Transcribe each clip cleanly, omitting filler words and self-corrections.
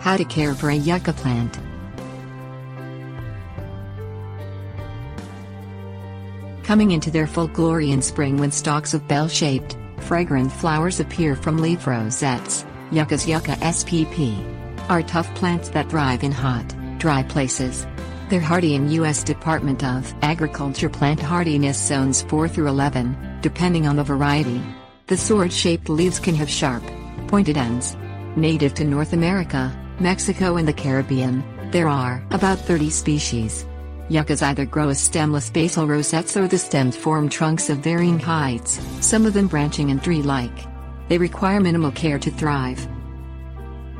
How to care for a yucca plant. Coming into their full glory in spring when stalks of bell-shaped, fragrant flowers appear from leaf rosettes, yuccas Yucca spp. Are tough plants that thrive in hot, dry places. They're hardy in U.S. Department of Agriculture plant hardiness zones 4 through 11, depending on the variety. The sword-shaped leaves can have sharp, pointed ends. Native to North America, Mexico and the Caribbean, there are about 30 species. Yuccas either grow as stemless basal rosettes or the stems form trunks of varying heights, some of them branching and tree-like. They require minimal care to thrive.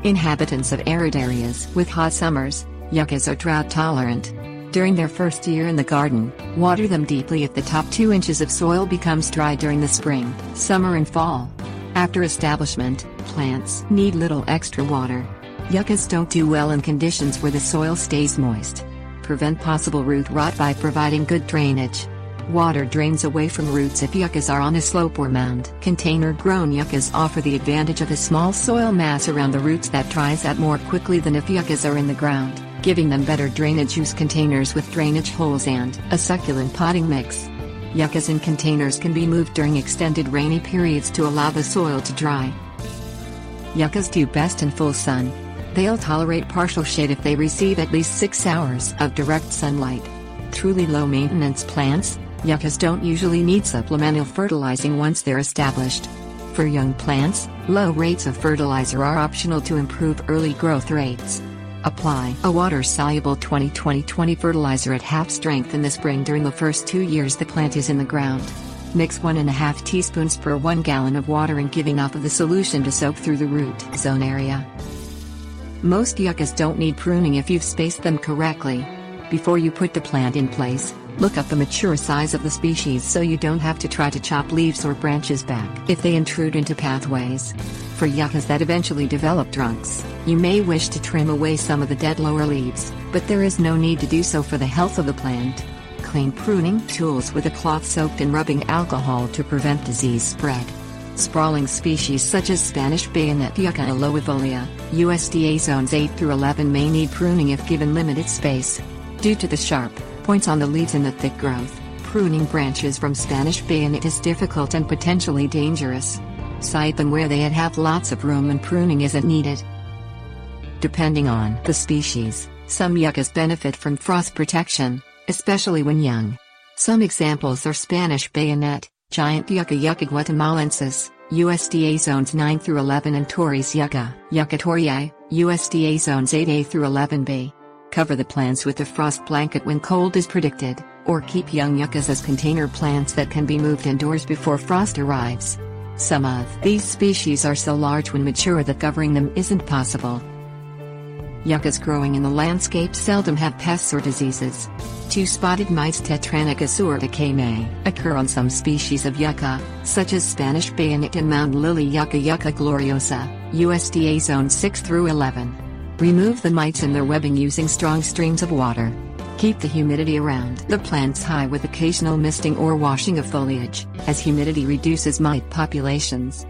Inhabitants of arid areas with hot summers, yuccas are drought tolerant. During their first year in the garden, water them deeply if the top 2 inches of soil becomes dry during the spring, summer and fall. After establishment, plants need little extra water. Yuccas don't do well in conditions where the soil stays moist. Prevent possible root rot by providing good drainage. Water drains away from roots if yuccas are on a slope or mound. Container-grown yuccas offer the advantage of a small soil mass around the roots that dries out more quickly than if yuccas are in the ground, giving them better drainage. Use containers with drainage holes and a succulent potting mix. Yuccas in containers can be moved during extended rainy periods to allow the soil to dry. Yuccas do best in full sun. They'll tolerate partial shade if they receive at least 6 hours of direct sunlight. Truly low-maintenance plants, yuccas don't usually need supplemental fertilizing once they're established. For young plants, low rates of fertilizer are optional to improve early growth rates. Apply a water-soluble 20-20-20 fertilizer at half strength in the spring during the first 2 years the plant is in the ground. Mix 1.5 teaspoons per 1 gallon of water and give enough of the solution to soak through the root zone area. Most yuccas don't need pruning if you've spaced them correctly. Before you put the plant in place, look up the mature size of the species so you don't have to try to chop leaves or branches back if they intrude into pathways. For yuccas that eventually develop trunks, you may wish to trim away some of the dead lower leaves, but there is no need to do so for the health of the plant. Clean pruning tools with a cloth soaked in rubbing alcohol to prevent disease spread. Sprawling species such as Spanish bayonet Yucca aloifolia, USDA zones 8 through 11 may need pruning if given limited space. Due to the sharp points on the leaves and the thick growth, pruning branches from Spanish bayonet is difficult and potentially dangerous. Site them where they have lots of room and pruning isn't needed. Depending on the species, some yuccas benefit from frost protection, especially when young. Some examples are Spanish bayonet, giant yucca Yucca guatemalensis, USDA zones 9 through 11 and Torres yucca, Yucca toriae, USDA zones 8A through 11B. Cover the plants with a frost blanket when cold is predicted, or keep young yuccas as container plants that can be moved indoors before frost arrives. Some of these species are so large when mature that covering them isn't possible. Yuccas growing in the landscape seldom have pests or diseases. 2-spotted mites Tetranicus urticale may occur on some species of yucca, such as Spanish bayonet and mound lily yucca Yucca gloriosa, USDA zone 6 through 11. Remove the mites and their webbing using strong streams of water. Keep the humidity around the plants high with occasional misting or washing of foliage, as humidity reduces mite populations.